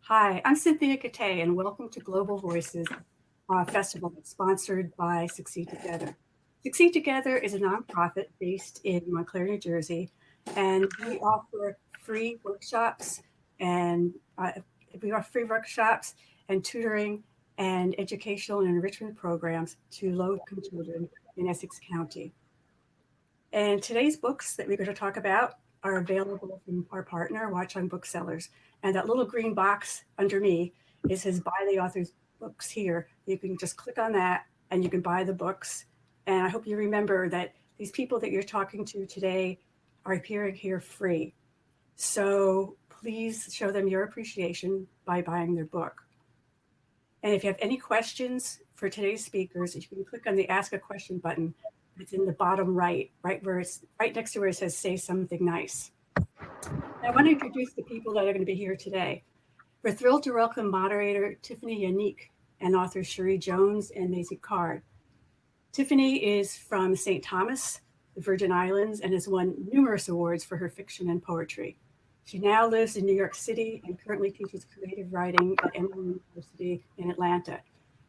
Hi, I'm Cynthia Katay, and welcome to Global Voices Festival sponsored by Succeed Together. Succeed Together is a nonprofit based in Montclair, New Jersey, and we offer free workshops and tutoring and educational and enrichment programs to low-income children in Essex County. And today's books that we're going to talk about are available from our partner, Watch on Booksellers. And that little green box under me says buy the author's books here. You can just click on that and you can buy the books. And I hope you remember that these people that you're talking to today are appearing here free. So please show them your appreciation by buying their book. And if you have any questions for today's speakers, you can click on the Ask a Question button. It's in the bottom right where it's right next to where it says say something nice. I want to introduce the people that are going to be here today. We're thrilled to welcome moderator Tiphanie Yanique and author Cherie Jones and Maisy. Tiphanie is from St. Thomas, the Virgin Islands, and has won numerous awards for her fiction and poetry. She now lives in New York City and currently teaches creative writing at Emory University in Atlanta.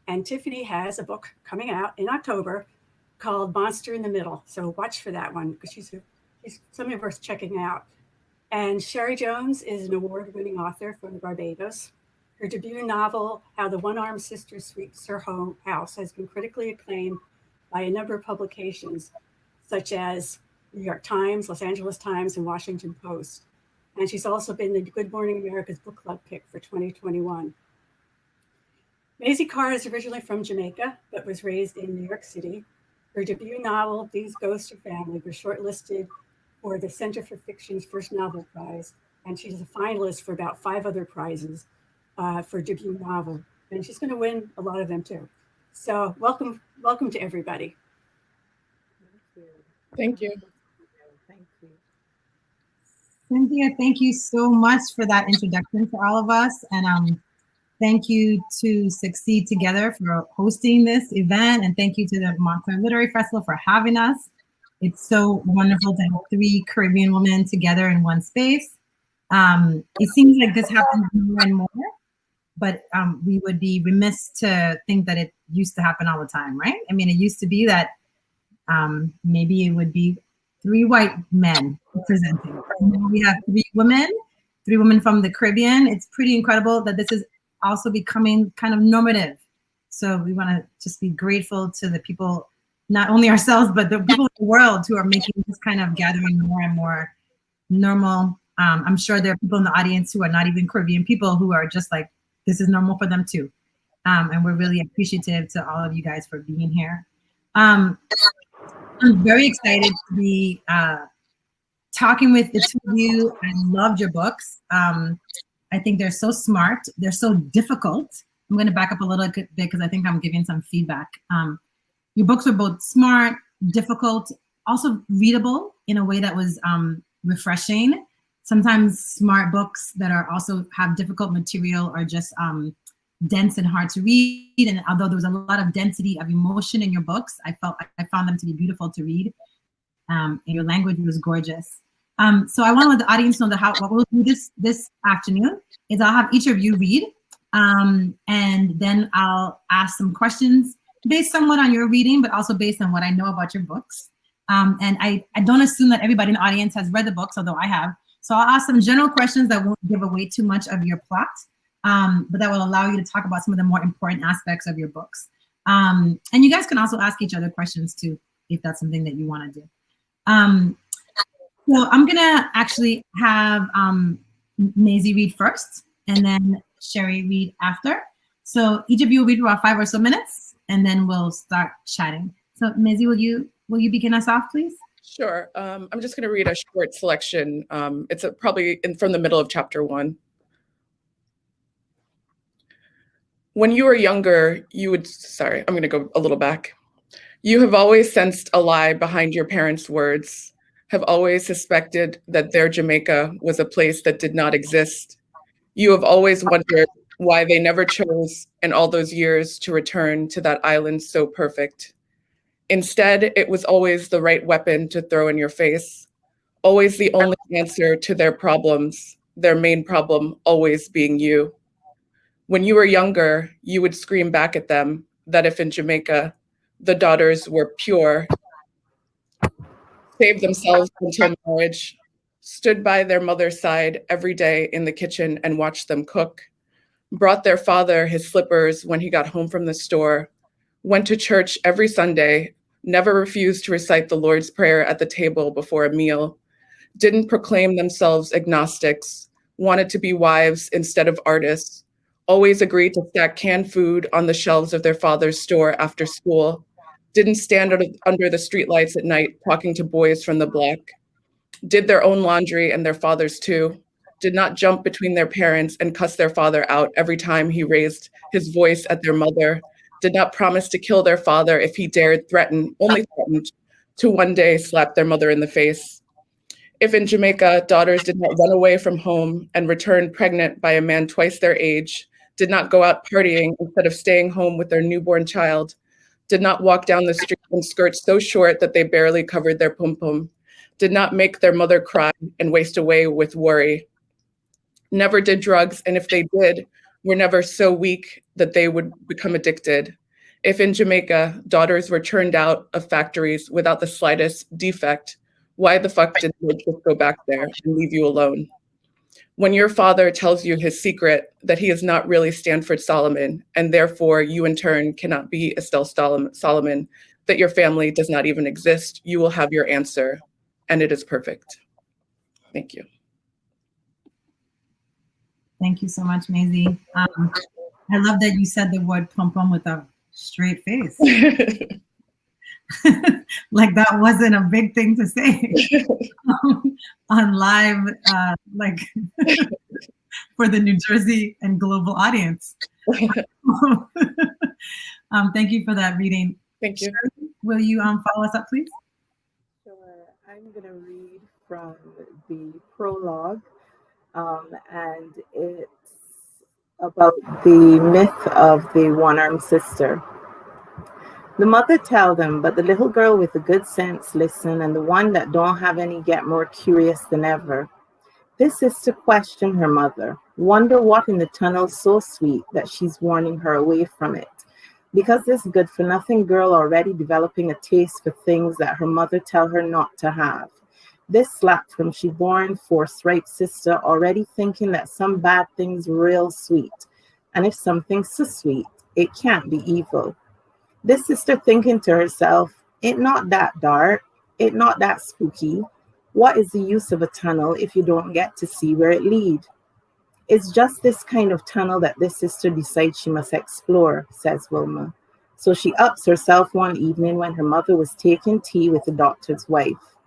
And Tiphanie has a book coming out in October called Monster in the Middle. So watch for that one because she's something worth checking out. And Cherie Jones is an award-winning author from Barbados. Her debut novel, How the One-Armed Sister Sweeps Her House, has been critically acclaimed by a number of publications, such as New York Times, Los Angeles Times, and Washington Post. And she's also been the Good Morning America's Book Club pick for 2021. Maisy is originally from Jamaica, but was raised in New York City. Her debut novel, These Ghosts Are Family, was shortlisted for the Center for Fiction's First Novel Prize, and she's a finalist for about 5 other prizes for debut novel, and she's going to win a lot of them too. So welcome to everybody. Thank you. Thank you. Cynthia, thank you so much for that introduction for all of us, and thank you to Succeed Together for hosting this event, and thank you to the Montclair Literary Festival for having us. It's so wonderful to have 3 Caribbean women together in one space. It seems like this happens more and more, but we would be remiss to think that it used to happen all the time, right? I mean, it used to be that maybe it would be 3 white men presenting. Now we have 3 women from the Caribbean. It's pretty incredible that this is also becoming kind of normative. So we want to just be grateful to the people, not only ourselves, but the people in the world who are making this kind of gathering more and more normal. I'm sure there are people in the audience who are not even Caribbean people who are just like, this is normal for them too. And we're really appreciative to all of you guys for being here. I'm very excited to be talking with the 2 of you. I loved your books. I think they're so smart. They're so difficult. I'm going to back up a little bit because I think I'm giving some feedback. Your books are both smart, difficult, also readable in a way that was refreshing. Sometimes smart books that are also have difficult material are just dense and hard to read. And although there was a lot of density of emotion in your books, I found them to be beautiful to read. And your language was gorgeous. So I want to let the audience know that what we'll do this afternoon is I'll have each of you read, and then I'll ask some questions based somewhat on your reading, but also based on what I know about your books. And I don't assume that everybody in the audience has read the books, although I have. So I'll ask some general questions that won't give away too much of your plot, but that will allow you to talk about some of the more important aspects of your books. And you guys can also ask each other questions too, if that's something that you want to do. So I'm gonna actually have Maisy read first, and then Cherie read after. So each of you will read for about 5 or so minutes, and then we'll start chatting. So Maisy, will you begin us off, please? Sure. I'm just going to read a short selection. It's probably from the middle of chapter 1. When you were younger, sorry, I'm going to go a little back. You have always sensed a lie behind your parents' words, have always suspected that their Jamaica was a place that did not exist. You have always wondered why they never chose in all those years to return to that island so perfect. Instead, it was always the right weapon to throw in your face, always the only answer to their problems, their main problem always being you. When you were younger, you would scream back at them that if in Jamaica, the daughters were pure, saved themselves until marriage, stood by their mother's side every day in the kitchen and watched them cook, brought their father his slippers when he got home from the store, went to church every Sunday, never refused to recite the Lord's Prayer at the table before a meal, didn't proclaim themselves agnostics, wanted to be wives instead of artists, always agreed to stack canned food on the shelves of their father's store after school, didn't stand under the streetlights at night talking to boys from the block, did their own laundry and their father's too, did not jump between their parents and cuss their father out every time he raised his voice at their mother, did not promise to kill their father if he dared only threatened to one day slap their mother in the face. If in Jamaica, daughters did not run away from home and return pregnant by a man twice their age, did not go out partying instead of staying home with their newborn child, did not walk down the street in skirts so short that they barely covered their pum-pum, did not make their mother cry and waste away with worry, never did drugs, and if they did, were never so weak that they would become addicted. If in Jamaica, daughters were turned out of factories without the slightest defect, why the fuck did they just go back there and leave you alone? When your father tells you his secret that he is not really Stanford Solomon, and therefore you in turn cannot be Estelle Solomon, that your family does not even exist, you will have your answer, and it is perfect. Thank you. Thank you so much, Maisy. I love that you said the word pom-pom with a straight face. Like that wasn't a big thing to say on live, like for the New Jersey and global audience. Thank you for that reading. Thank you. Cherie, will you follow us up, please? Sure. I'm going to read from the prologue, and it's about the myth of the one-armed sister. The mother tell them, but the little girl with the good sense listen, and the one that don't have any get more curious than ever. This sister question her mother, wonder what in the tunnel so sweet that she's warning her away from it. Because this good-for-nothing girl already developing a taste for things that her mother tell her not to have. This slap from she born forthright sister already thinking that some bad thing's real sweet. And if something's so sweet, it can't be evil. This sister thinking to herself, it not that dark, it not that spooky. What is the use of a tunnel if you don't get to see where it lead? It's just this kind of tunnel that this sister decides she must explore, says Wilma. So she ups herself one evening when her mother was taking tea with the doctor's wife.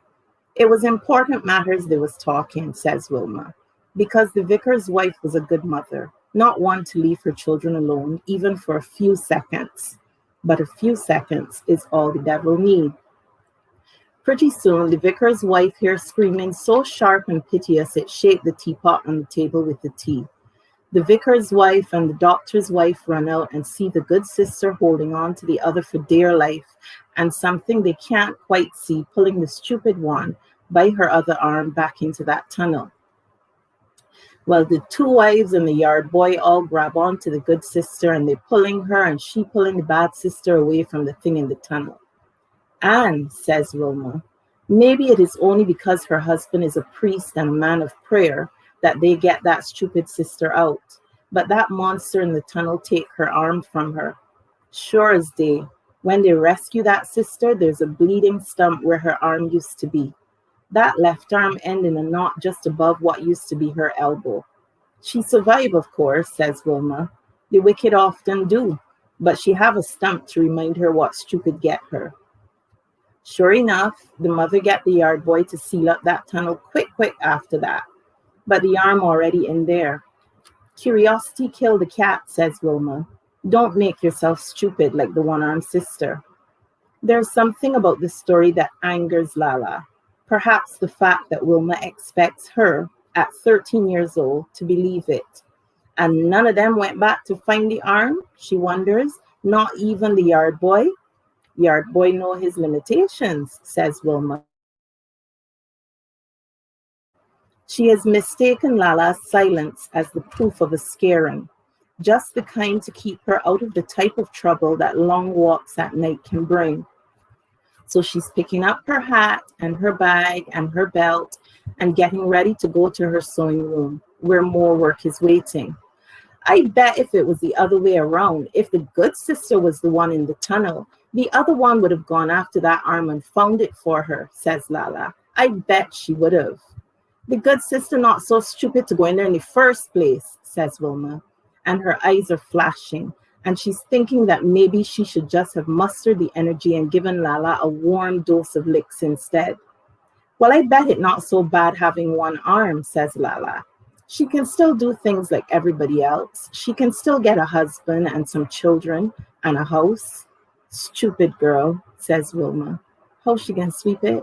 It was important matters they was talking, says Wilma, because the vicar's wife was a good mother, not one to leave her children alone, even for a few seconds. But a few seconds is all the devil need. Pretty soon, the vicar's wife hears screaming so sharp and piteous it shaked the teapot on the table with the tea. The vicar's wife and the doctor's wife run out and see the good sister holding on to the other for dear life, and something they can't quite see pulling the stupid one by her other arm back into that tunnel. Well, the two wives and the yard boy all grab onto the good sister, and they're pulling her and she pulling the bad sister away from the thing in the tunnel. And, says Wilma, maybe it is only because her husband is a priest and a man of prayer that they get that stupid sister out. But that monster in the tunnel take her arm from her. Sure as day, when they rescue that sister, there's a bleeding stump where her arm used to be. That left arm end in a knot just above what used to be her elbow. She survive, of course, says Wilma. The wicked often do, but she have a stump to remind her what stupid get her. Sure enough, the mother get the yard boy to seal up that tunnel quick after that, but the arm already in there. Curiosity killed the cat, says Wilma. Don't make yourself stupid like the one-armed sister. There's something about this story that angers Lala. Perhaps the fact that Wilma expects her, at 13 years old, to believe it. And none of them went back to find the arm, she wonders, not even the yard boy. Yard boy know his limitations, says Wilma. She has mistaken Lala's silence as the proof of a scaring. just the kind to keep her out of the type of trouble that long walks at night can bring. So she's picking up her hat and her bag and her belt and getting ready to go to her sewing room, where more work is waiting. I bet if it was the other way around, if the good sister was the one in the tunnel, the other one would have gone after that arm and found it for her, says Lala. I bet she would have. The good sister not so stupid to go in there in the first place, says Wilma, and her eyes are flashing, and she's thinking that maybe she should just have mustered the energy and given Lala a warm dose of licks instead. Well, I bet it not so bad having one arm, says Lala. She can still do things like everybody else. She can still get a husband and some children and a house. Stupid girl, says Wilma. How she can sweep it?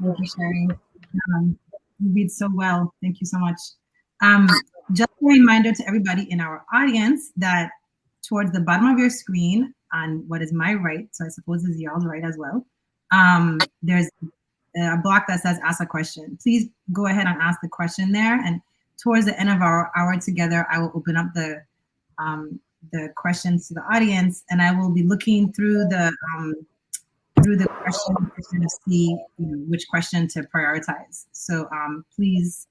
Thank you, Cherie. You read so well. Thank you so much. Just a reminder to everybody in our audience that towards the bottom of your screen, on what is my right, so I suppose is y'all's right as well, there's a block that says ask a question. Please go ahead and ask the question there, and towards the end of our hour together, I will open up the questions to the audience, and I will be looking through the question to see which question to prioritize. So please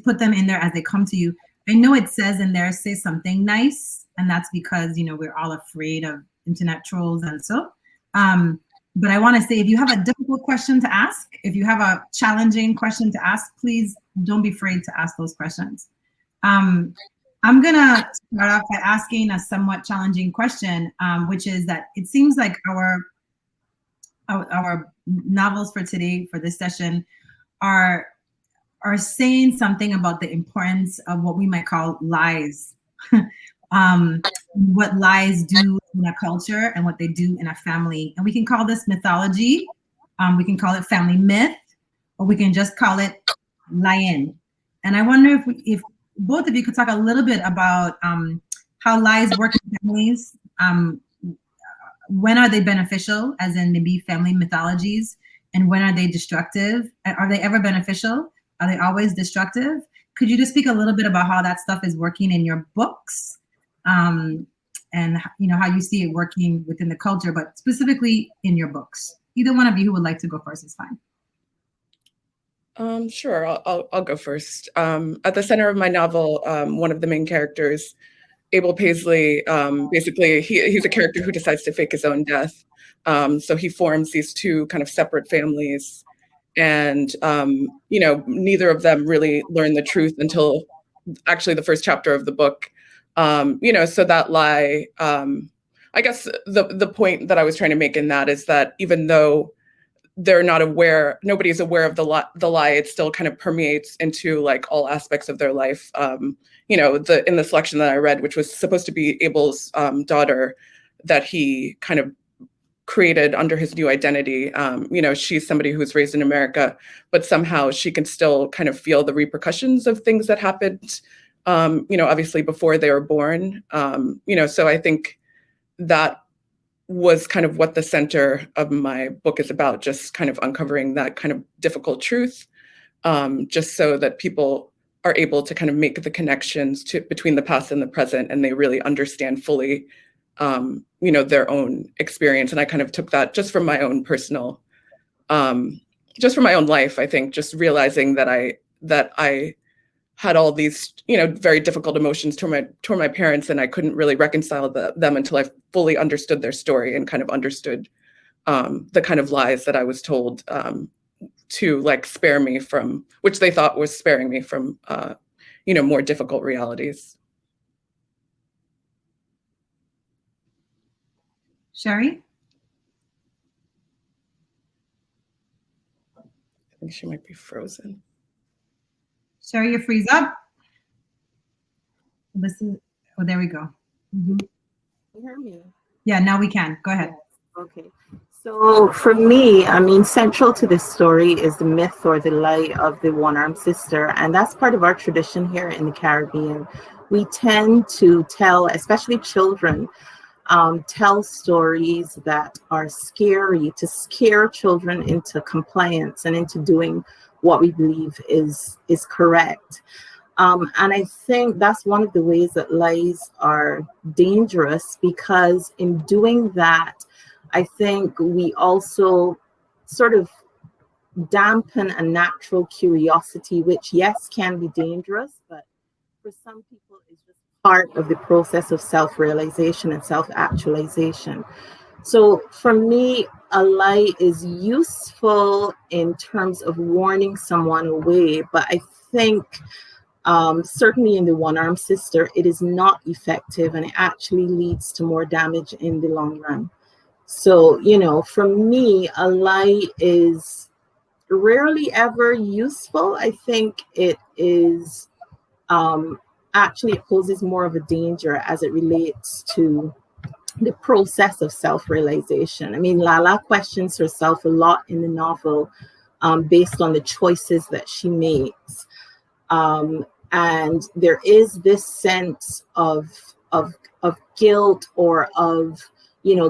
put them in there as they come to you. I know it says in there, say something nice, and that's because we're all afraid of internet trolls and so. But I want to say, if you have a difficult question to ask, if you have a challenging question to ask, please don't be afraid to ask those questions. I'm gonna start off by asking a somewhat challenging question, which is that it seems like our novels for today, for this session, are saying something about the importance of what we might call lies. What lies do in a culture and what they do in a family. And we can call this mythology, we can call it family myth, or we can just call it lying. And I wonder if both of you could talk a little bit about how lies work in families. When are they beneficial, as in maybe family mythologies, and when are they destructive? Are they ever beneficial? Are they always destructive? Could you just speak a little bit about how that stuff is working in your books, and how you see it working within the culture, but specifically in your books? Either one of you who would like to go first is fine. Sure, I'll go first. At the center of my novel, one of the main characters, Abel Paisley, basically he's a character who decides to fake his own death. So he forms these two kind of separate families, and neither of them really learn the truth until actually the first chapter of the book. So that lie, I guess the point that I was trying to make in that is that even though they're not aware, nobody's aware of the lie, it still kind of permeates into like all aspects of their life. In the selection that I read, which was supposed to be Abel's daughter that he kind of created under his new identity. She's somebody who was raised in America, but somehow she can still kind of feel the repercussions of things that happened, obviously before they were born. So I think that was kind of what the center of my book is about, just kind of uncovering that kind of difficult truth, just so that people are able to kind of make the connections between the past and the present, and they really understand fully, their own experience. And I kind of took that just from my own personal, just from my own life, I think, just realizing that I had all these, very difficult emotions toward my parents, and I couldn't really reconcile them until I fully understood their story and kind of understood the kind of lies that I was told to like spare me from, which they thought was sparing me from, more difficult realities. Cherie? I think she might be frozen. Cherie, you freeze up. Listen. Oh, there we go. Mm-hmm. Can you hear me? Yeah, now we can. Go ahead. Okay. So for me, central to this story is the myth or the lie of the one-armed sister. And that's part of our tradition here in the Caribbean. We tend to tell, especially children, tell stories that are scary, to scare children into compliance and into doing what we believe is correct. And I think that's one of the ways that lies are dangerous, because in doing that, I think we also sort of dampen a natural curiosity, which, yes, can be dangerous, but for some people is just part of the process of self-realization and self-actualization. So for me, a lie is useful in terms of warning someone away, but I think certainly in the one-armed sister, it is not effective, and it actually leads to more damage in the long run. So, for me, a lie is rarely ever useful. I think it is actually, it poses more of a danger as it relates to the process of self-realization. I mean, Lala questions herself a lot in the novel based on the choices that she makes. And there is this sense of guilt, or of,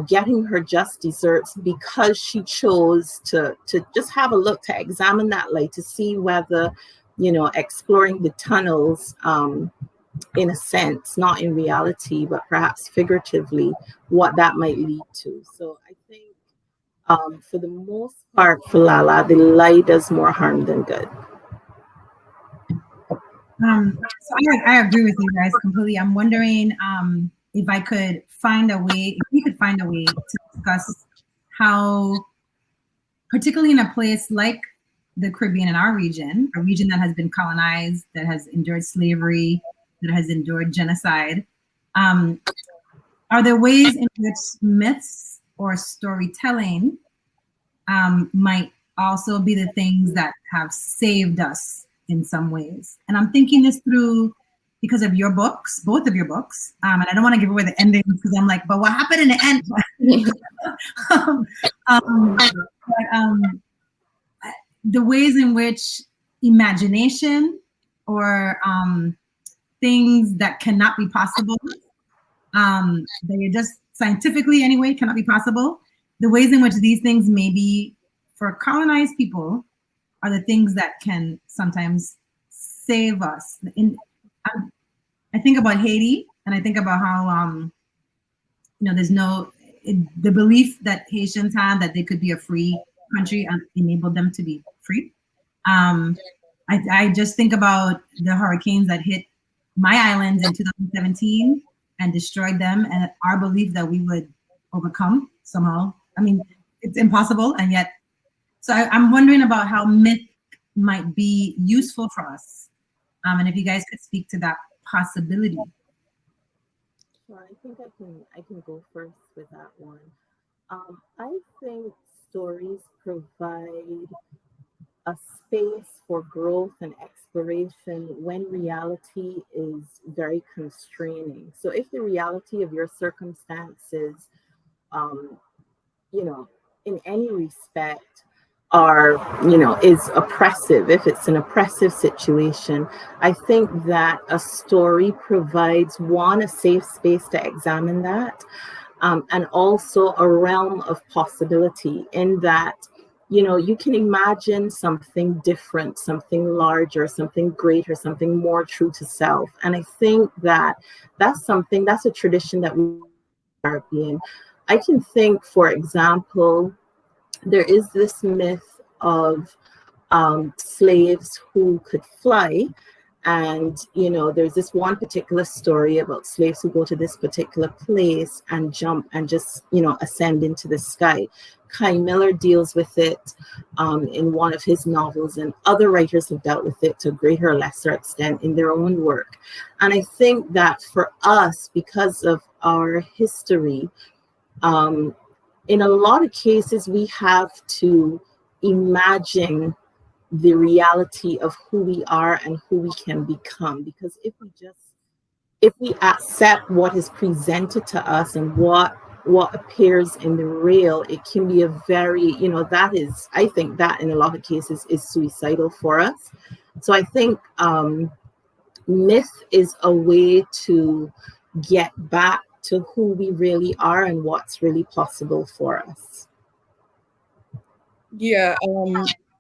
getting her just desserts, because she chose to just have a look, to examine that light, to see whether, exploring the tunnels, in a sense, not in reality, but perhaps figuratively, what that might lead to. So I think for the most part, for Lala, the lie does more harm than good. So I agree with you guys completely. I'm wondering if I could find a way, if we could find a way to discuss how, particularly in a place like the Caribbean, in our region, a region that has been colonized, that has endured slavery, that has endured genocide, are there ways in which myths or storytelling might also be the things that have saved us in some ways? And I'm thinking this through because of your books, both of your books. And I don't want to give away the ending, because I'm like, but what happened in the end? The ways in which imagination, or things that cannot be possible, that are just scientifically anyway cannot be possible, the ways in which these things maybe for colonized people are the things that can sometimes save us. I think about Haiti, and I think about how there's the belief that Haitians had that they could be a free country enabled them to be free. I just think about the hurricanes that hit my islands in 2017 and destroyed them, and our belief that we would overcome somehow. I mean, it's impossible, and yet. So I'm wondering about how myth might be useful for us, and if you guys could speak to that possibility. Sure, I think I can go first with that one. I think stories provide a space for growth and exploration when reality is very constraining. So if the reality of your circumstances, in any respect, is oppressive, if it's an oppressive situation, I think that a story provides, one, a safe space to examine that, and also a realm of possibility, in that you can imagine something different, something larger, something greater, something more true to self. And I think that that's a tradition that we are in. I can think, for example, there is this myth of slaves who could fly. And, there's this one particular story about slaves who go to this particular place and jump and just, ascend into the sky. Kai Miller deals with it in one of his novels, and other writers have dealt with it to a greater or lesser extent in their own work. And I think that for us, because of our history, in a lot of cases, we have to imagine the reality of who we are and who we can become. Because if we accept what is presented to us and what appears in the real, it can be a very, I think that in a lot of cases is suicidal for us. So I think myth is a way to get back to who we really are and what's really possible for us. Yeah,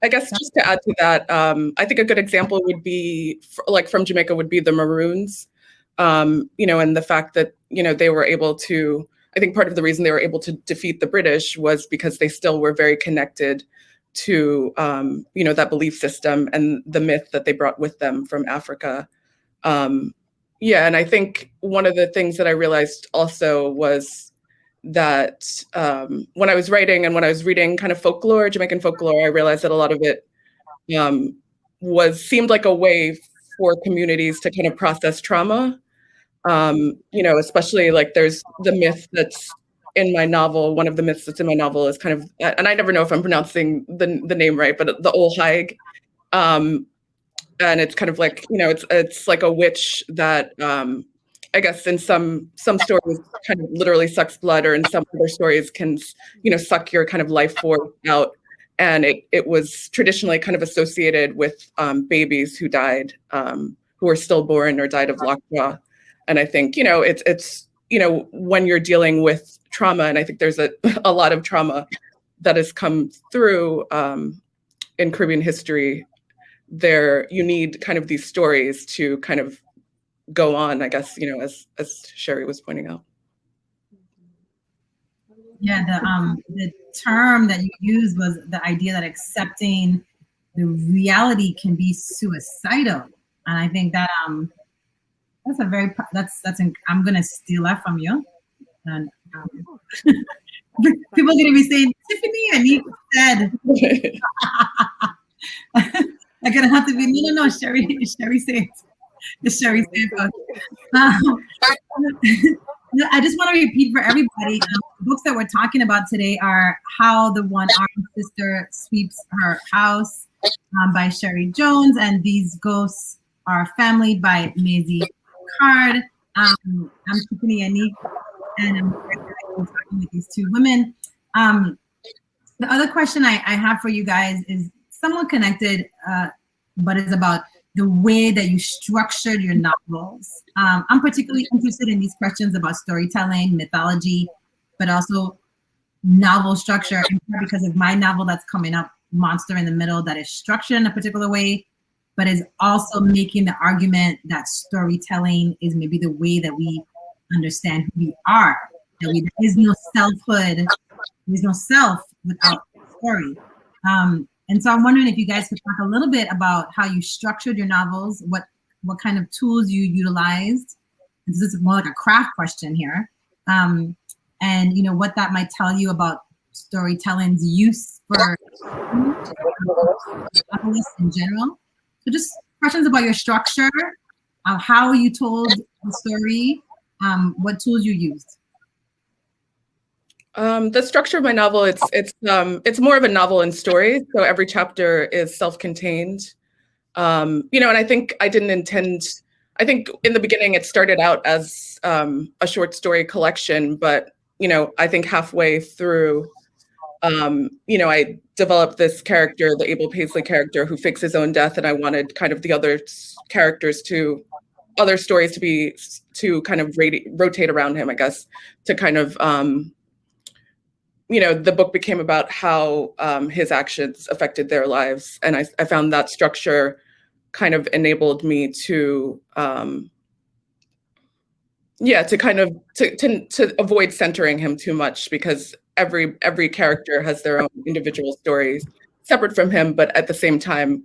I guess just to add to that, I think a good example would be like from Jamaica would be the Maroons, you know, and the fact that, you know, they were able to, I think part of the reason they were able to defeat the British was because they still were very connected to, you know, that belief system and the myth that they brought with them from Africa. Yeah, and I think one of the things that I realized also was that when I was writing and when I was reading kind of folklore, Jamaican folklore, I realized that a lot of it seemed like a way for communities to kind of process trauma. You know, especially like there's the myth that's in my novel. One of the myths that's in my novel is kind of, and I never know if I'm pronouncing the name right, but the Ol Haig. And it's kind of like, you know, it's like a witch that I guess in some stories kind of literally sucks blood, or in some other stories can, you know, suck your kind of life force out. And it was traditionally kind of associated with babies who died, who were stillborn or died of lockjaw. And I think, you know, it's you know, when you're dealing with trauma, and I think there's a lot of trauma that has come through in Caribbean history, you need kind of these stories to kind of go on, I guess, you know, as Cherie was pointing out. Yeah, the term that you used was the idea that accepting the reality can be suicidal, and I think that that's a very I'm gonna steal that from you, and people are gonna be saying Tiphanie Yanique said. I'm gonna have to be no, Cherie said it. It's Cherie said it. I just want to repeat for everybody, the books that we're talking about today are How the One-Armed Sister Sweeps Her House by Cherie Jones, and These Ghosts Are Family by Maisy. I'm Tiphanie Yanique, and I'm talking with these two women. The other question I have for you guys is somewhat connected, but it's about the way that you structured your novels. I'm particularly interested in these questions about storytelling, mythology, but also novel structure, because of my novel that's coming up, Monster in the Middle, that is structured in a particular way, but is also making the argument that storytelling is maybe the way that we understand who we are. There is no selfhood, there's no self without story. And so I'm wondering if you guys could talk a little bit about how you structured your novels, what kind of tools you utilized. This is more like a craft question here. And you know, what that might tell you about storytelling's use for novelists in general. So just questions about your structure, how you told the story, what tools you used. The structure of my novel, it's more of a novel in story. So every chapter is self-contained. You know, and I think I didn't intend, I think in the beginning it started out as a short story collection, but, you know, I think halfway through, you know, I developed this character, the Abel Paisley character, who fakes his own death. And I wanted kind of the other characters other stories to kind of rotate around him, I guess, to kind of, you know, the book became about how his actions affected their lives. And I found that structure kind of enabled me to, to kind of, to avoid centering him too much, because every character has their own individual stories separate from him, but at the same time,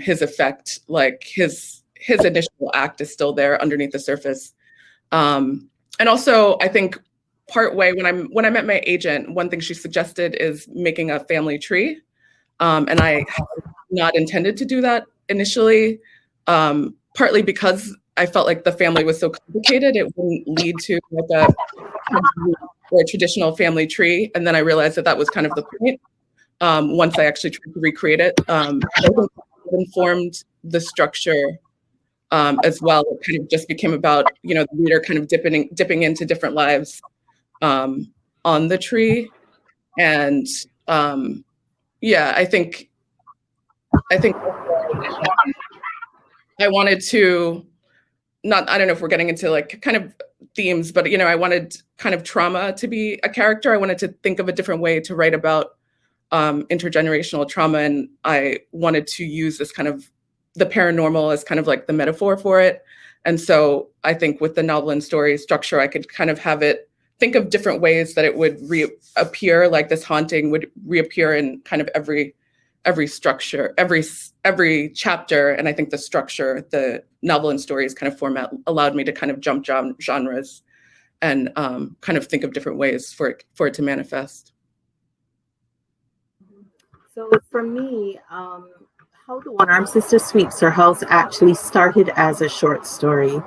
his effect, like his initial act is still there underneath the surface. And also, I think partway when I met my agent, one thing she suggested is making a family tree. And I had not intended to do that initially, partly because I felt like the family was so complicated, it wouldn't lead to like a traditional family tree. And then I realized that was kind of the point. Once I actually tried to recreate it, I think it informed the structure as well. It kind of just became about, you know, the reader kind of dipping into different lives on the tree. And I think I wanted to I don't know if we're getting into like kind of themes, but, you know, I wanted kind of trauma to be a character. I wanted to think of a different way to write about intergenerational trauma, and I wanted to use this kind of the paranormal as kind of like the metaphor for it. And so I think with the novel and story structure, I could kind of have it think of different ways that it would reappear, like this haunting would reappear in kind of every structure, every chapter. And I think the structure, the novel and stories kind of format allowed me to kind of jump genres and kind of think of different ways for it to manifest. So for me, How the One-Armed Sister Sweeps Her House actually started as a short story.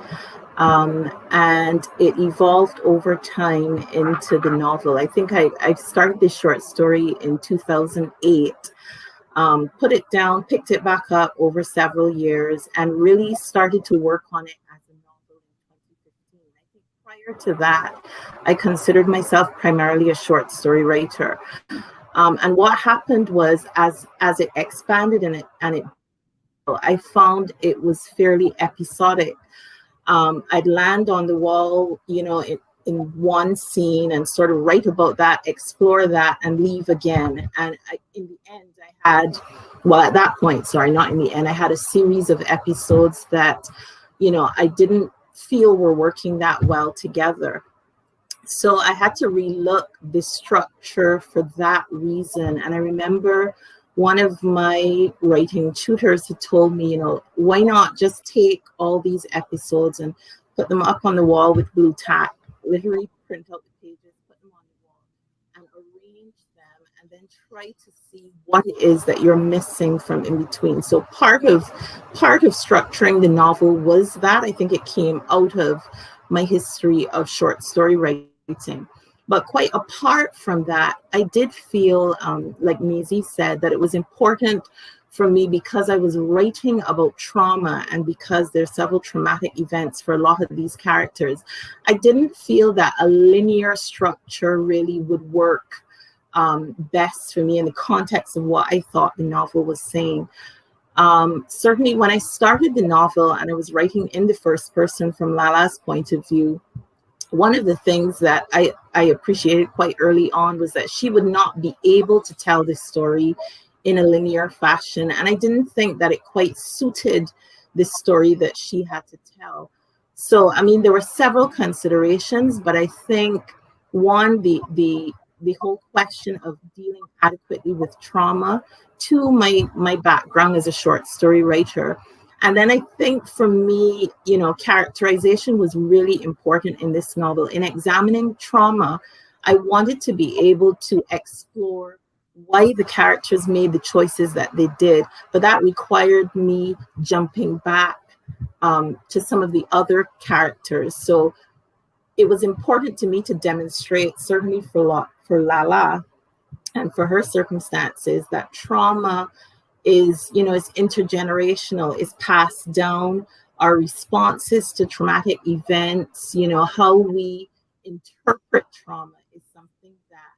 And it evolved over time into the novel. I think I started this short story in 2008, put it down, picked it back up over several years, and really started to work on it as a novel in 2015. I think prior to that, I considered myself primarily a short story writer. And what happened was, as it expanded I found it was fairly episodic. I'd land on the wall, in one scene and sort of write about that, explore that, and leave again. And in the end, at that point, not in the end, I had a series of episodes that, I didn't feel were working that well together. So I had to relook the structure for that reason. And I remember one of my writing tutors had told me, why not just take all these episodes and put them up on the wall with blue tack, literally print out the pages, put them on the wall, and arrange them, and then try to see what it is that you're missing from in between. So part of structuring the novel was that. I think it came out of my history of short story writing. But quite apart from that, I did feel, like Maisy said, that it was important for me, because I was writing about trauma and because there's several traumatic events for a lot of these characters. I didn't feel that a linear structure really would work best for me in the context of what I thought the novel was saying. Certainly when I started the novel and I was writing in the first person from Lala's point of view, one of the things that I appreciated quite early on was that she would not be able to tell this story in a linear fashion. And I didn't think that it quite suited the story that she had to tell. So, there were several considerations, but I think one, the whole question of dealing adequately with trauma, two, my background as a short story writer. And then I think for me, characterization was really important in this novel. In examining trauma, I wanted to be able to explore why the characters made the choices that they did, but that required me jumping back to some of the other characters. So it was important to me to demonstrate, certainly for Lala and for her circumstances, that trauma is intergenerational, is passed down. Our responses to traumatic events, how we interpret trauma is something that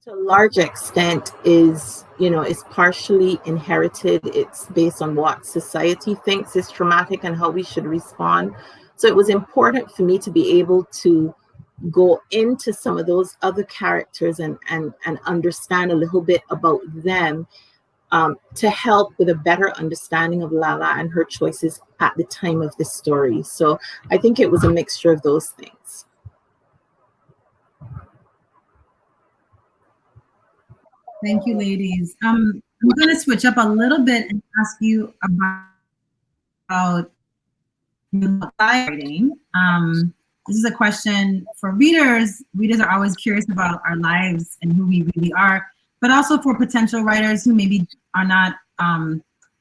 to a large extent is partially inherited. It's based on what society thinks is traumatic and how we should respond. So it was important for me to be able to go into some of those other characters and understand a little bit about them, to help with a better understanding of Lala and her choices at the time of the story. So I think it was a mixture of those things. Thank you, ladies. I'm going to switch up a little bit and ask you about writing. This is a question for readers. Readers are always curious about our lives and who we really are, but also for potential writers who maybe are not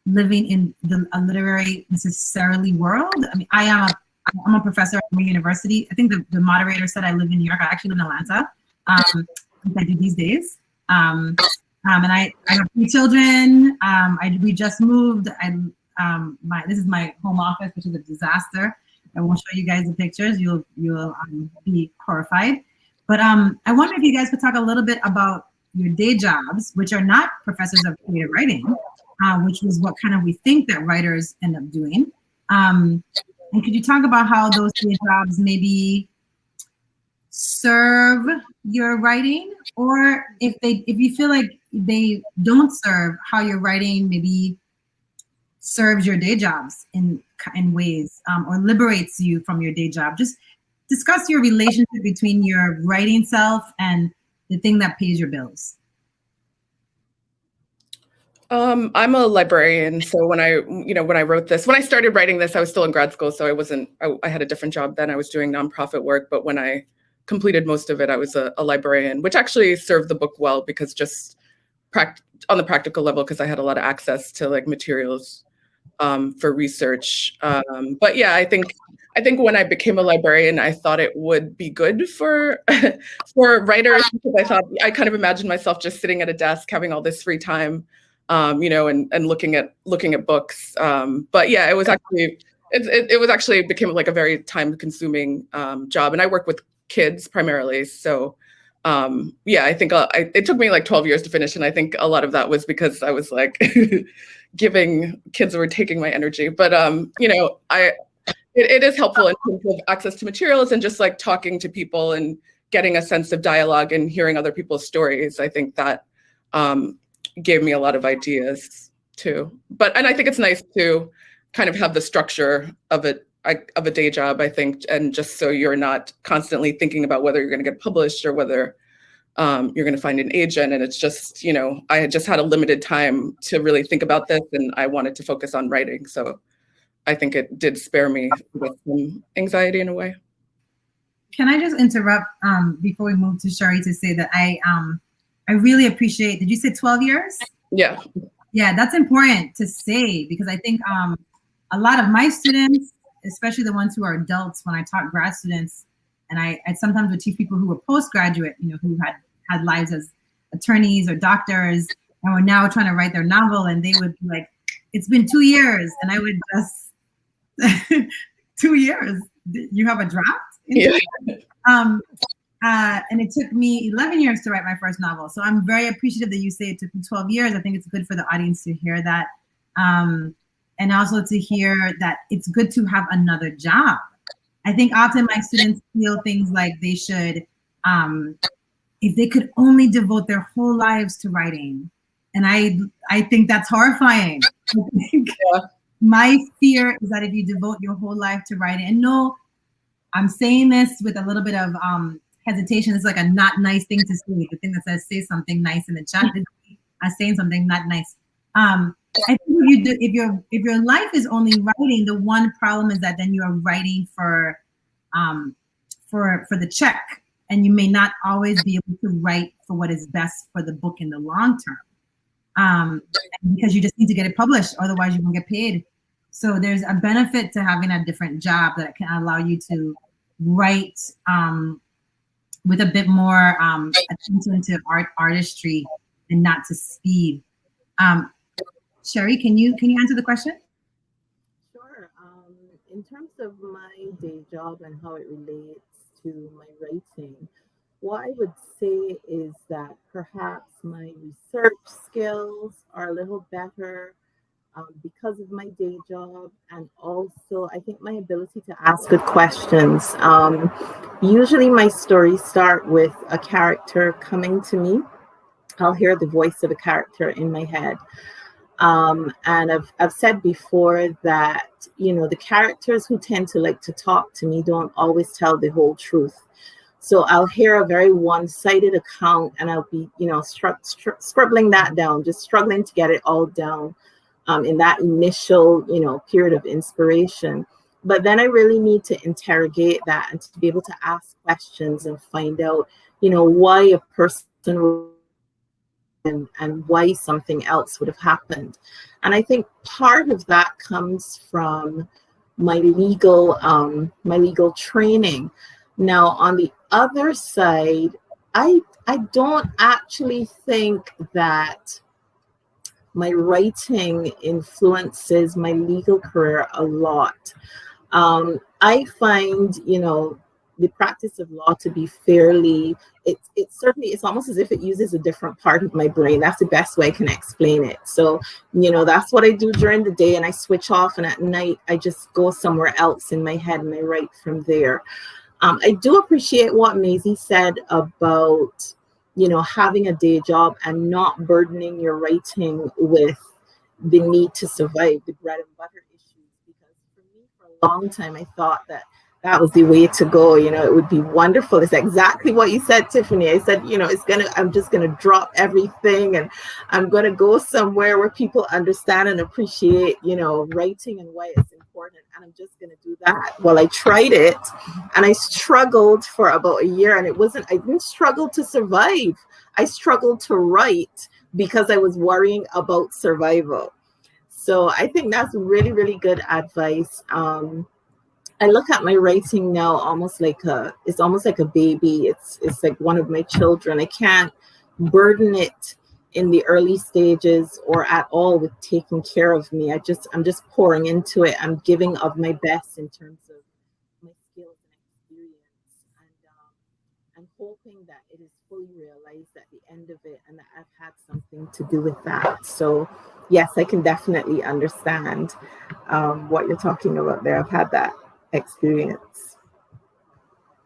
living in a literary necessarily world. I'm a professor at Emory University. I think the moderator said I live in New York. I actually live in Atlanta. I do these days. And I have 3 children. We just moved. This is my home office, which is a disaster. I won't show you guys the pictures. You'll be horrified. But I wonder if you guys could talk a little bit about your day jobs, which are not professors of creative writing, which is what kind of we think that writers end up doing. And could you talk about how those day jobs maybe serve your writing, or if you feel like they don't serve, how your writing maybe serves your day jobs in ways, or liberates you from your day job. Just discuss your relationship between your writing self and the thing that pays your bills. I'm a librarian, so when I started writing this, I was still in grad school, so I had a different job then. I was doing nonprofit work, but when I completed most of it, I was a librarian, which actually served the book well, because just on the practical level, because I had a lot of access to like materials for research. But yeah, I think when I became a librarian, I thought it would be good for for writers, because I kind of imagined myself just sitting at a desk having all this free time, and looking at books. But yeah, it was actually became like a very time consuming job, and I work with kids primarily. So yeah, I think it took me like 12 years to finish, and I think a lot of that was because I was like kids were taking my energy. But it is helpful in terms of access to materials and just like talking to people and getting a sense of dialogue and hearing other people's stories. I think that gave me a lot of ideas too. And I think it's nice to kind of have the structure of a day job, I think, and just so you're not constantly thinking about whether you're going to get published or whether you're going to find an agent. And it's just, I had just had a limited time to really think about this, and I wanted to focus on writing. So I think it did spare me with some anxiety in a way. Can I just interrupt before we move to Cherie to say that I really appreciate, did you say 12 years? Yeah. Yeah, that's important to say, because I think a lot of my students, especially the ones who are adults, when I taught grad students, and I sometimes would teach people who were postgraduate, who had lives as attorneys or doctors and were now trying to write their novel, and they would be like, it's been 2 years. And I would just, 2 years? You have a draft? Yeah. And it took me 11 years to write my first novel. So I'm very appreciative that you say it took me 12 years. I think it's good for the audience to hear that. And also to hear that it's good to have another job. I think often my students feel things like they should, if they could only devote their whole lives to writing. And I think that's horrifying. Yeah. My fear is that if you devote your whole life to writing, and no, I'm saying this with a little bit of hesitation. It's like a not nice thing to say. The thing that says say something nice in the chat is saying something not nice. I think if your life is only writing, the one problem is that then you are writing for the check, and you may not always be able to write for what is best for the book in the long term, because you just need to get it published, otherwise you won't get paid. So there's a benefit to having a different job that can allow you to write with a bit more attention to artistry and not to speed. Cherie, can you answer the question? Sure. In terms of my day job and how it relates to my writing, what I would say is that perhaps my research skills are a little better because of my day job, and also I think my ability to ask good questions. Usually my stories start with a character coming to me. I'll hear the voice of a character in my head. And I've said before that, the characters who tend to like to talk to me don't always tell the whole truth. So I'll hear a very one-sided account, and I'll be, scribbling that down, just struggling to get it all down in that initial, period of inspiration. But then I really need to interrogate that and to be able to ask questions and find out, why a person and why something else would have happened. And I think part of that comes from my legal training. Now, on the other side, I don't actually think that my writing influences my legal career a lot. I find, the practice of law to be fairly, it's almost as if it uses a different part of my brain. That's the best way I can explain it. So, that's what I do during the day, and I switch off, and at night I just go somewhere else in my head and I write from there. I do appreciate what Maisy said about, having a day job and not burdening your writing with the need to survive, the bread and butter issues. Because for me, for a long time, I thought that was the way to go. It would be wonderful. It's exactly what you said, Tiphanie. I said, I'm just gonna drop everything and I'm gonna go somewhere where people understand and appreciate, writing and why it's important. And I'm just gonna do that. Well, I tried it and I struggled for about a year, and I didn't struggle to survive. I struggled to write because I was worrying about survival. So I think that's really, really good advice. I look at my writing now it's almost like a baby. It's like one of my children. I can't burden it in the early stages or at all with taking care of me. I'm just pouring into it. I'm giving of my best in terms of my skills and experience. And I'm hoping that it is fully realized at the end of it and that I've had something to do with that. So yes, I can definitely understand what you're talking about there. I've had that experience.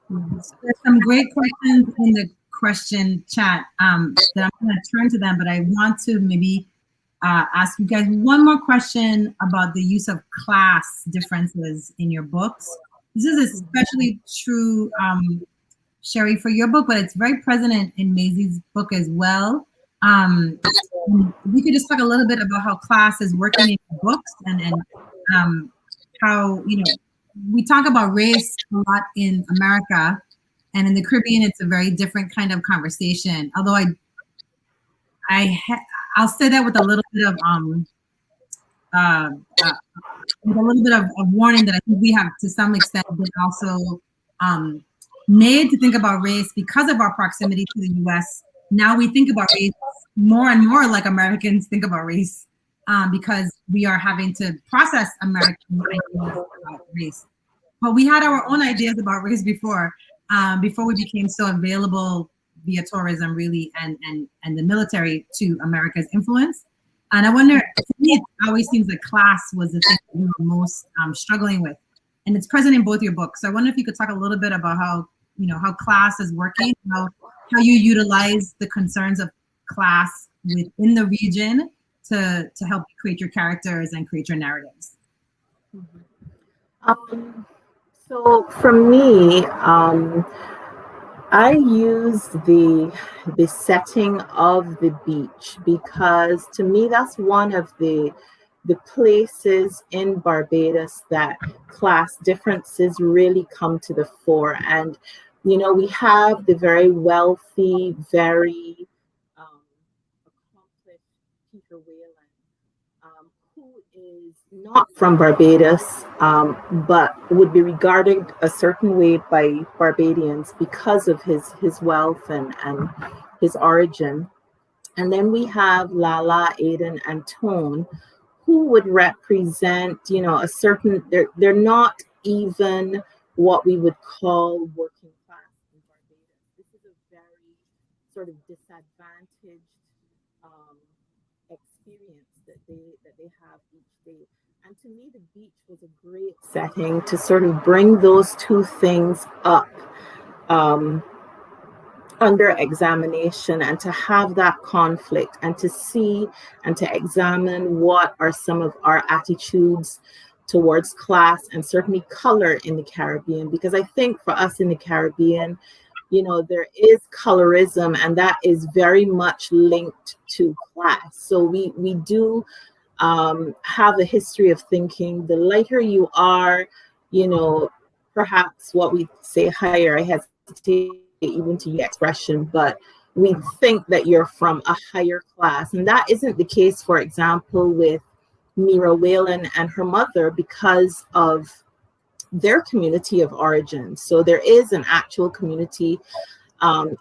There's some great questions in the question chat that I'm going to turn to them, but I want to maybe ask you guys one more question about the use of class differences in your books. This is especially true, Cherie, for your book, but it's very present in Maisy's book as well. We could just talk a little bit about how class is working in your books and how, we talk about race a lot in America, and in the Caribbean, it's a very different kind of conversation. Although I'll say that with a little bit of warning that I think we have to some extent been also made to think about race because of our proximity to the U.S. Now we think about race more and more like Americans think about race. Because we are having to process American ideas about race. But we had our own ideas about race before we became so available via tourism, really, and the military to America's influence. And I wonder, to me, it always seems like class was the thing that we were most struggling with. And it's present in both your books. So I wonder if you could talk a little bit about how class is working, how you utilize the concerns of class within the region to help you create your characters and create your narratives. So for me, I use the setting of the beach because to me that's one of the places in Barbados that class differences really come to the fore. And we have the very wealthy, very Peter Whalen, who is not from Barbados, but would be regarded a certain way by Barbadians because of his wealth and his origin. And then we have Lala, Aiden, and Tone, who would represent, a certain, they're not even what we would call working class in Barbados. This is a very sort of disadvantaged experience that they have each day. And to me, the beach was a great setting to sort of bring those two things up under examination and to have that conflict and to see and to examine what are some of our attitudes towards class and certainly color in the Caribbean. Because I think for us in the Caribbean, there is colorism, and that is very much linked to class. So we do have a history of thinking the lighter you are, perhaps what we say higher, I hesitate even to use expression, but we think that you're from a higher class. And that isn't the case, for example, with Mira Whalen and her mother because of their community of origin. So there is an actual community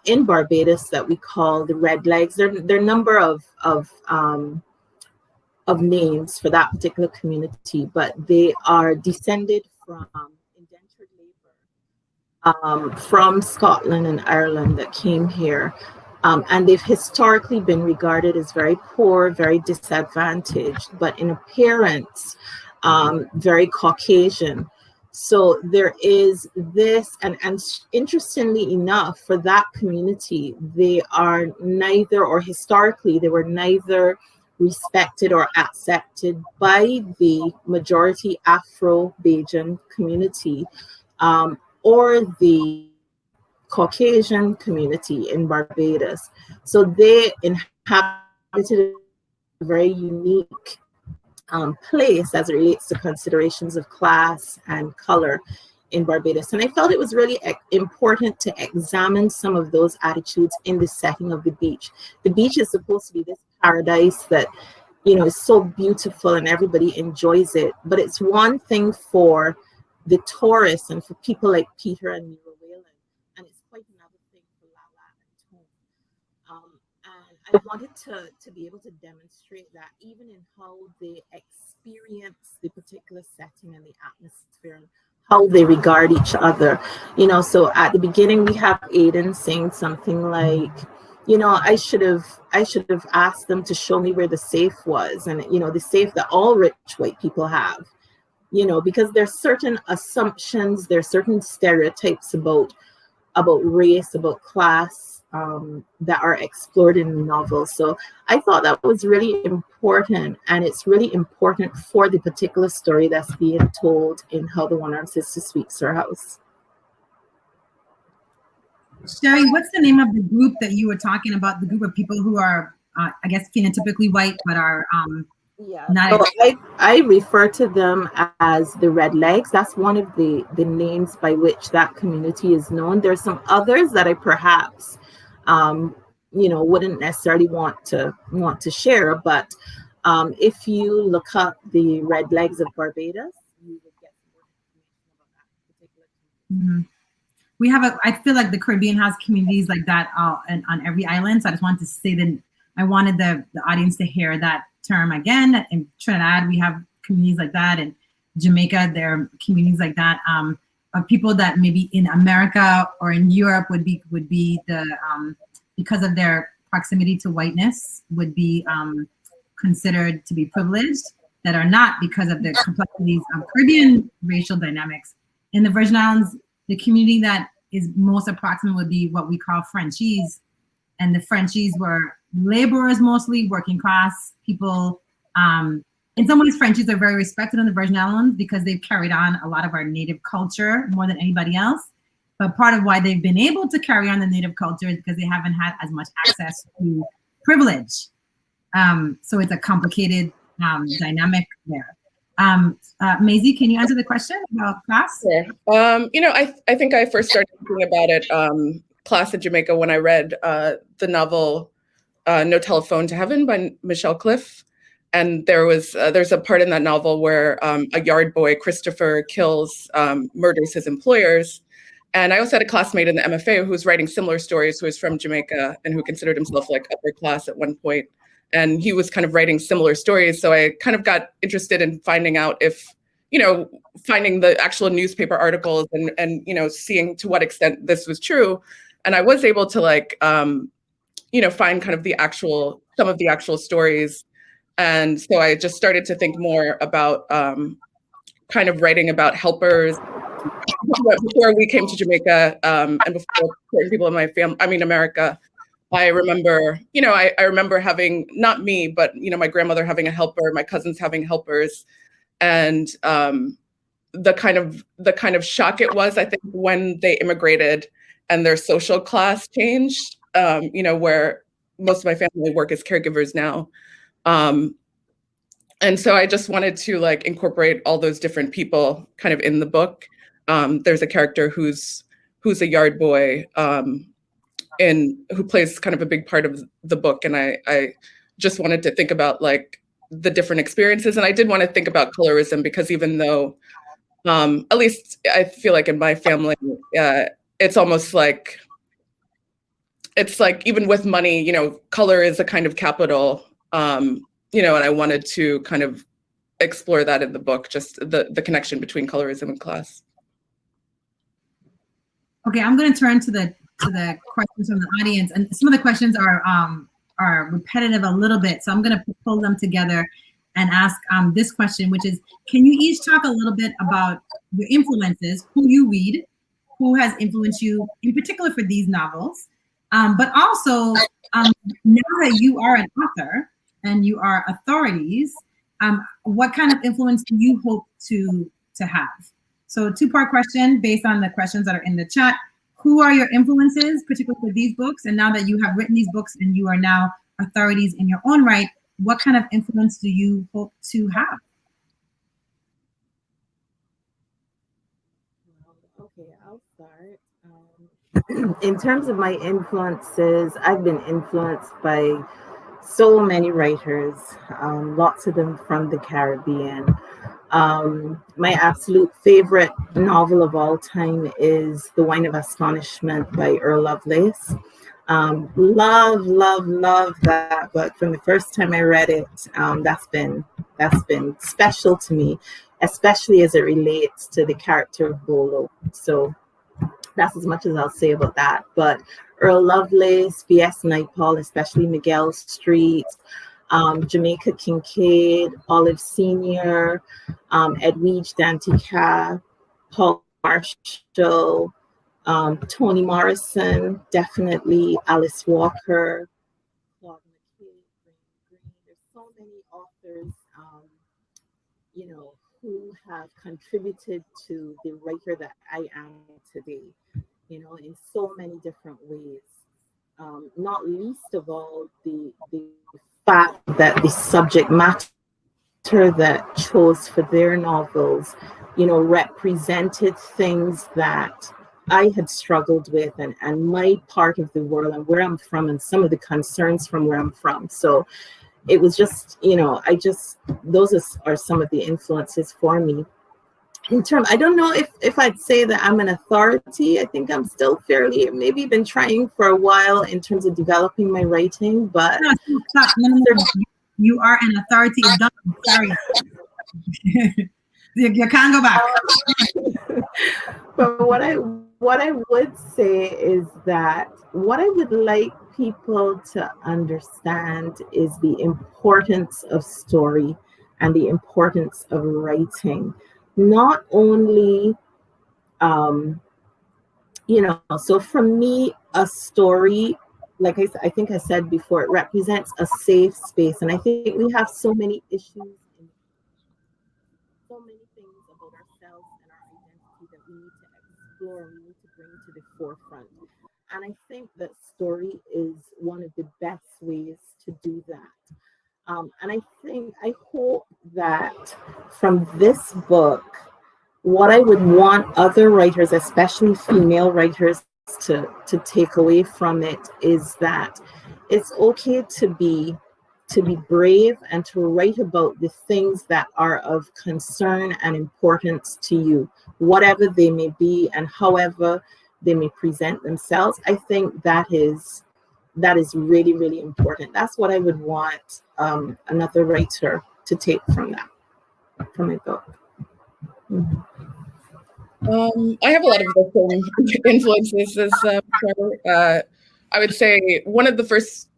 in Barbados that we call the Redlegs. There are a number of names for that particular community, but they are descended from indentured labor from Scotland and Ireland that came here. And they've historically been regarded as very poor, very disadvantaged, but in appearance, very Caucasian. So there is this, and interestingly enough, for that community, they are neither, or historically, they were neither respected or accepted by the majority Afro-Bajan community or the Caucasian community in Barbados. So they inhabited a very unique place as it relates to considerations of class and color in Barbados. And I felt it was really important to examine some of those attitudes in the setting of the beach. The beach is supposed to be this paradise that, you know, is so beautiful and everybody enjoys it. But it's one thing for the tourists and for people like Peter and Mira Whalen, and it's quite another thing for Lala and Tone. And I wanted to be able to demonstrate that even in how they experience the particular setting and the atmosphere, and how they regard each other. You know, so at the beginning we have Aiden saying something like, you know, I should have asked them to show me where the safe was, and you know, the safe that all rich white people have, you know, because there's certain assumptions, there's certain stereotypes about race, about class, that are explored in the novel. So I thought that was really important, and it's really important for the particular story that's being told in How the One-Armed Sister Sweeps Her House. Cherie, what's the name of the group that you were talking about? The group of people who are, I guess, phenotypically white, but are not. So I refer to them as the Red Legs. That's one of the names by which that community is known. There's some others that I perhaps you know, wouldn't necessarily want to share, but if you look up the Red Legs of Barbados, you would get more information about that particular community. Mm-hmm. We have I feel like the Caribbean has communities like that on every island. So I just wanted to say that I wanted the audience to hear that term again. In Trinidad, we have communities like that. In Jamaica, there are communities like that. Of people that maybe in America or in Europe would be the because of their proximity to whiteness would be considered to be privileged, that are not because of the complexities of Caribbean racial dynamics. In the Virgin Islands, the community that is most approximate would be what we call Frenchies, and the Frenchies were laborers, mostly working class people. In some ways, Frenchies are very respected in the Virgin Islands because they've carried on a lot of our native culture more than anybody else. But part of why they've been able to carry on the native culture is because they haven't had as much access to privilege. So it's a complicated dynamic there. Maisy, can you answer the question about class? Sure. You know, I think I first started thinking about it, class in Jamaica, when I read the novel No Telephone to Heaven by Michelle Cliff. And there's a part in that novel where a yard boy, Christopher, murders his employers. And I also had a classmate in the MFA who was writing similar stories, who was from Jamaica and who considered himself like upper class at one point. And he was kind of writing similar stories. So I kind of got interested in finding out if, you know, finding the actual newspaper articles and you know, seeing to what extent this was true. And I was able to like, you know, find kind of some of the actual stories. And so I just started to think more about kind of writing about helpers. Before we came to Jamaica and before certain people in my family, America, I remember, you know, I remember having, not me, but, you know, my grandmother having a helper, my cousins having helpers. And the kind of shock it was, I think, when they immigrated and their social class changed, you know, where most of my family work as caregivers now. And so I just wanted to like incorporate all those different people kind of in the book. There's a character who's a yard boy who plays kind of a big part of the book. And I just wanted to think about like the different experiences. And I did want to think about colorism because even though, at least I feel like in my family, it's almost like, it's like even with money, you know, color is a kind of capital, you know, and I wanted to kind of explore that in the book, just the connection between colorism and class. Okay, I'm going to turn to the questions from the audience, and some of the questions are repetitive a little bit, so I'm going to pull them together and ask this question, which is, can you each talk a little bit about your influences, who you read, who has influenced you in particular for these novels, but also now that you are an author and you are authorities, what kind of influence do you hope to have? So two-part question based on the questions that are in the chat. Who are your influences, particularly for these books? And now that you have written these books and you are now authorities in your own right, what kind of influence do you hope to have? Okay, I'll start. In terms of my influences, I've been influenced by so many writers, lots of them from the Caribbean. My absolute favorite novel of all time is The Wine of Astonishment by Earl Lovelace. Love that book. From the first time I read it, that's been special to me, especially as it relates to the character of Bolo. So that's as much as I'll say about that. But Earl Lovelace, V.S. Naipaul, especially Miguel Street, Jamaica Kincaid, Olive Sr., Edwidge Danticat, Paul Marshall, Toni Morrison, definitely Alice Walker, Claude McKay, Green. There's so many authors, who have contributed to the writer that I am today, in so many different ways. Not least of all, the fact that the subject matter that chose for their novels, represented things that I had struggled with and my part of the world and where I'm from and some of the concerns from where I'm from. So it was just, those are some of the influences for me. I don't know if I'd say that I'm an authority. I think I'm still maybe been trying for a while in terms of developing my writing, but no. You are an authority. Sorry. You can't go back. But what I would say is that what I would like people to understand is the importance of story and the importance of writing. Not only, so for me, a story, like I think I said before, it represents a safe space. And I think we have so many issues and so many things about ourselves and our identity that we need to explore and we need to bring to the forefront. And I think that story is one of the best ways to do that. And I hope that from this book, what I would want other writers, especially female writers, to take away from it is that it's okay to be brave and to write about the things that are of concern and importance to you, whatever they may be and however they may present themselves. I think that is really, really important. That's what I would want another writer to take from my book. Mm-hmm. I have a lot of the same influences as Trevor. I would say one of the first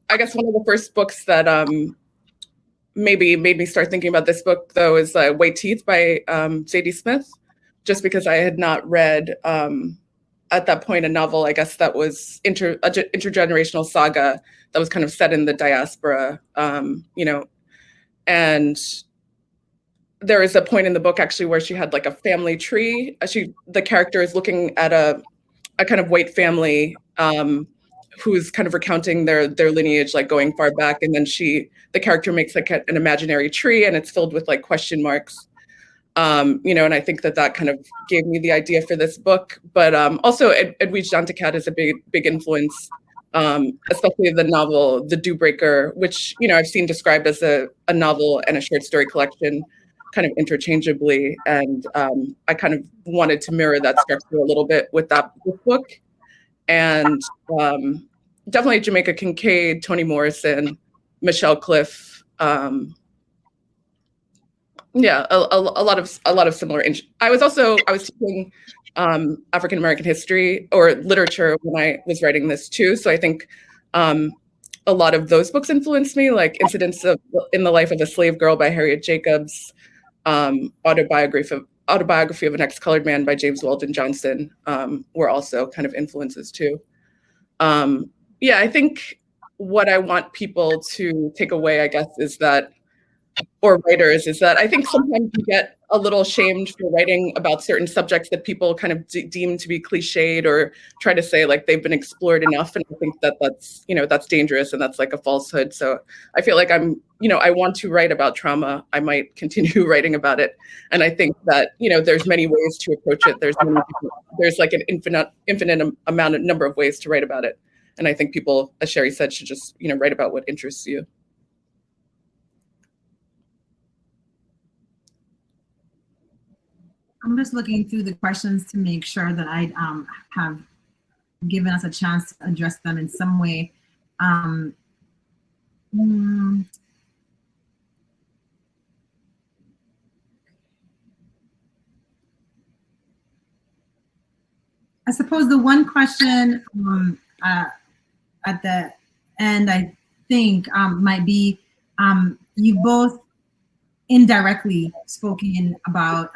books that maybe made me start thinking about this book, though, is White Teeth by Zadie Smith, just because I had not read at that point a novel, I guess, that was intergenerational saga that was kind of set in the diaspora, and there is a point in the book actually where she had like a family tree. The character is looking at a kind of white family who's kind of recounting their lineage, like going far back. And then the character makes like an imaginary tree and it's filled with like question marks. And I think that kind of gave me the idea for this book. But also Edwidge Danticat is a big influence, especially the novel The Dewbreaker, which, I've seen described as a novel and a short story collection kind of interchangeably. And I kind of wanted to mirror that structure a little bit with this book. And definitely Jamaica Kincaid, Toni Morrison, Michelle Cliff. A lot of similar. I was teaching African American history or literature when I was writing this too. So I think a lot of those books influenced me, like Incidents in the Life of a Slave Girl by Harriet Jacobs, autobiography Autobiography of an Ex-Colored Man by James Weldon Johnson were also kind of influences too. Yeah, I think what I want people to take away, I guess, is that, or writers, is that I think sometimes you get a little shamed for writing about certain subjects that people kind of deem to be cliched or try to say like they've been explored enough. And I think that that's, you know, that's dangerous and that's like a falsehood. So I feel like I'm, you know, I want to write about trauma. I might continue writing about it. And I think that, you know, there's many ways to approach it. There's like an infinite number of ways to write about it. And I think people, as Cherie said, should just, you know, write about what interests you. I'm just looking through the questions to make sure that I have given us a chance to address them in some way. I suppose the one question at the end, I think might be, you both indirectly spoken about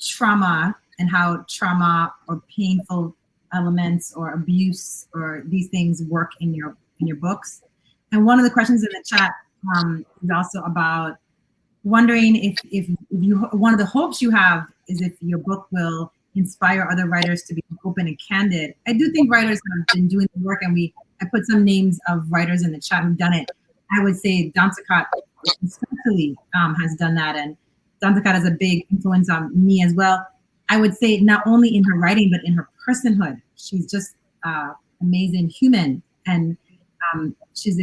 trauma and how trauma or painful elements or abuse or these things work in your books. And one of the questions in the chat is also about wondering if you, one of the hopes you have is if your book will inspire other writers to be open and candid. I do think writers have been doing the work, and I put some names of writers in the chat who've done it. I would say Dantakat especially has done that, and Dantakat is a big influence on me as well. I would say not only in her writing, but in her personhood. She's just amazing human, and she's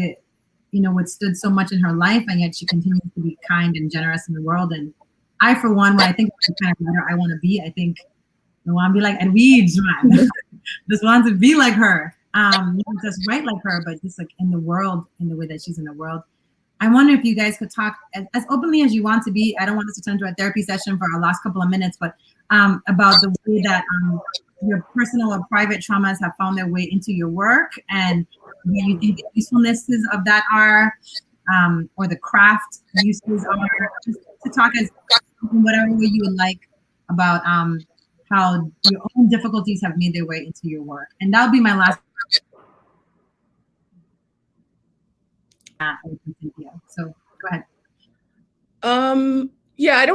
withstood so much in her life, and yet she continues to be kind and generous in the world. And I, for one, when I think of the kind of writer I want to be, I think I want to be like Edwidge, man. Just want to be like her. Not just write like her, but just like in the world, in the way that she's in the world. I wonder if you guys could talk as openly as you want to be. I don't want this to turn into a therapy session for our last couple of minutes, but about the way that your personal or private traumas have found their way into your work, and what you think the usefulnesses of that are, or the craft uses are. Just to talk as in whatever way you would like about how your own difficulties have made their way into your work. And that'll be my last. So go ahead. Yeah,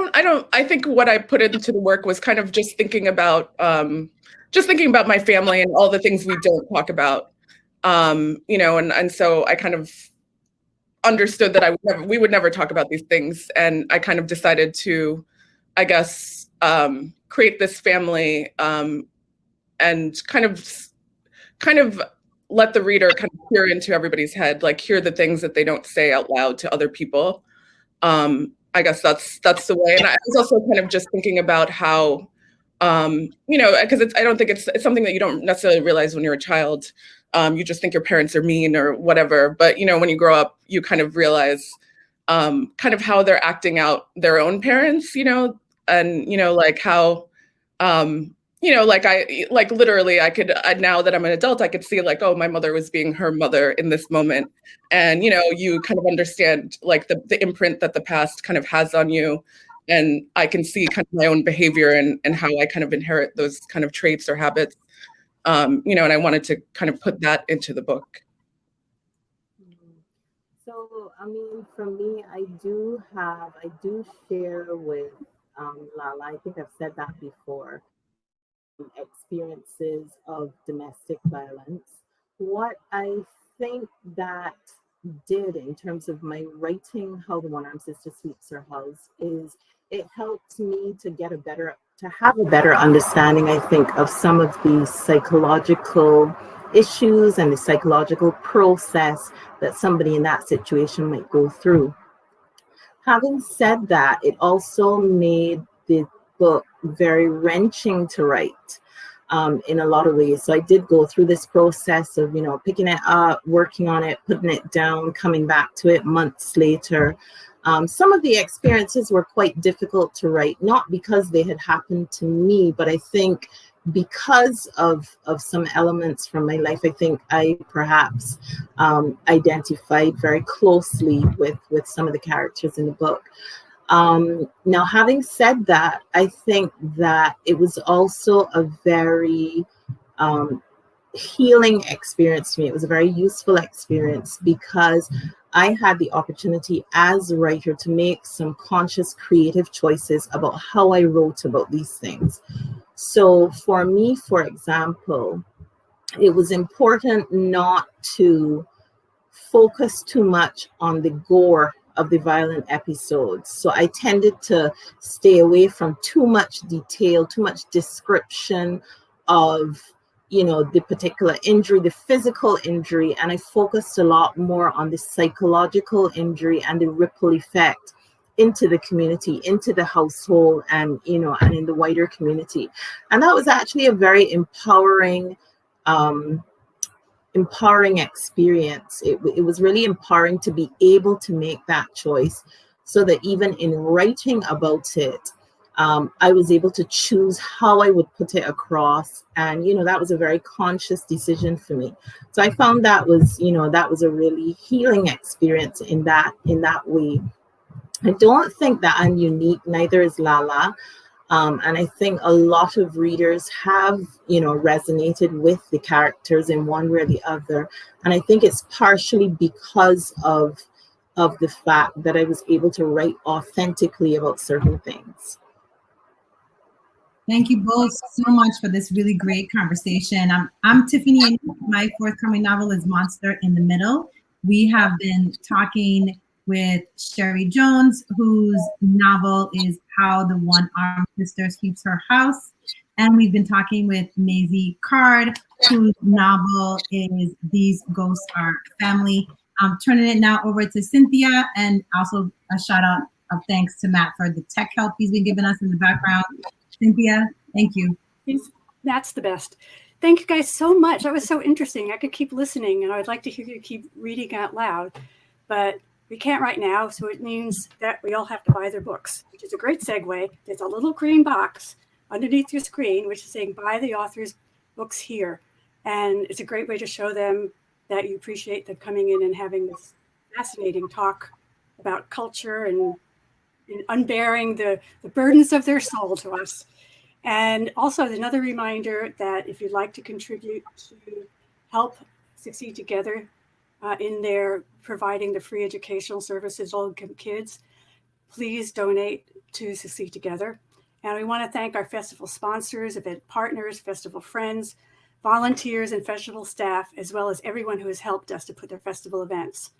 I think what I put into the work was kind of just thinking about my family and all the things we don't talk about. And so I kind of understood that we would never talk about these things. And I kind of decided to, I guess, create this family and kind of let the reader kind of peer into everybody's head, like hear the things that they don't say out loud to other people. I guess that's the way. And I was also kind of just thinking about how, because I don't think it's something that you don't necessarily realize when you're a child. You just think your parents are mean or whatever. But, when you grow up, you kind of realize kind of how they're acting out their own parents, and, like how, literally I could, now that I'm an adult, I could see like, oh, my mother was being her mother in this moment. And, you kind of understand like the imprint that the past kind of has on you. And I can see kind of my own behavior and how I kind of inherit those kind of traits or habits. And I wanted to kind of put that into the book. So, for me, I do share with Lala, I think I've said that before, experiences of domestic violence. What I think that did in terms of my writing How the One-Armed Sister Sweeps Her House is it helped me to have a better understanding, I think, of some of the psychological issues and the psychological process that somebody in that situation might go through. Having said that, it also made the book very wrenching to write in a lot of ways. So I did go through this process of, picking it up, working on it, putting it down, coming back to it months later. Some of the experiences were quite difficult to write, not because they had happened to me, but I think because of some elements from my life, I think I perhaps identified very closely with some of the characters in the book. Now, having said that, I think that it was also a very healing experience to me. It was a very useful experience because I had the opportunity as a writer to make some conscious creative choices about how I wrote about these things. So for me, for example, it was important not to focus too much on the gore of the violent episodes. So I tended to stay away from too much detail, too much description of, the particular injury, the physical injury, and I focused a lot more on the psychological injury and the ripple effect into the community, into the household, and and in the wider community. And that was actually a very empowering experience. It was really empowering to be able to make that choice, so that even in writing about it, I was able to choose how I would put it across. And, that was a very conscious decision for me. So I found that was a really healing experience in that way. I don't think that I'm unique, neither is Lala. And I think a lot of readers have, resonated with the characters in one way or the other. And I think it's partially because of the fact that I was able to write authentically about certain things. Thank you both so much for this really great conversation. I'm Tiphanie Yanique. My forthcoming novel is Monster in the Middle. We have been talking with Cherie Jones, whose novel is How the One-Armed Sister Sweeps Her House. And we've been talking with Maisy Card, whose novel is These Ghosts Are Family. I'm turning it now over to Cynthia, and also a shout out of thanks to Matt for the tech help he's been giving us in the background. Cynthia, thank you. That's the best. Thank you guys so much. That was so interesting. I could keep listening, and I'd like to hear you keep reading out loud, but we can't right now, so it means that we all have to buy their books, which is a great segue. There's a little green box underneath your screen, which is saying buy the author's books here. And it's a great way to show them that you appreciate them coming in and having this fascinating talk about culture and unbearing the burdens of their soul to us. And also another reminder that if you'd like to contribute to help Succeed Together in their providing the free educational services to all kids, please donate to Succeed Together. And we want to thank our festival sponsors, event partners, festival friends, volunteers, and festival staff, as well as everyone who has helped us to put their festival events.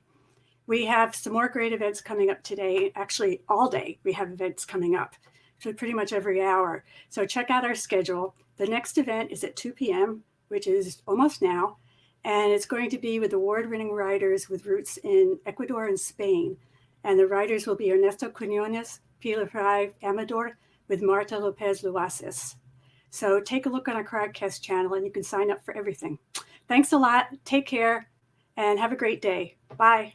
We have some more great events coming up today. Actually, all day we have events coming up, so pretty much every hour. So check out our schedule. The next event is at 2 p.m., which is almost now, and it's going to be with award-winning writers with roots in Ecuador and Spain. And the writers will be Ernesto Quiñones, Pilar Amador, with Marta Lopez Luaces. So take a look on our Crowdcast channel, and you can sign up for everything. Thanks a lot. Take care, and have a great day. Bye.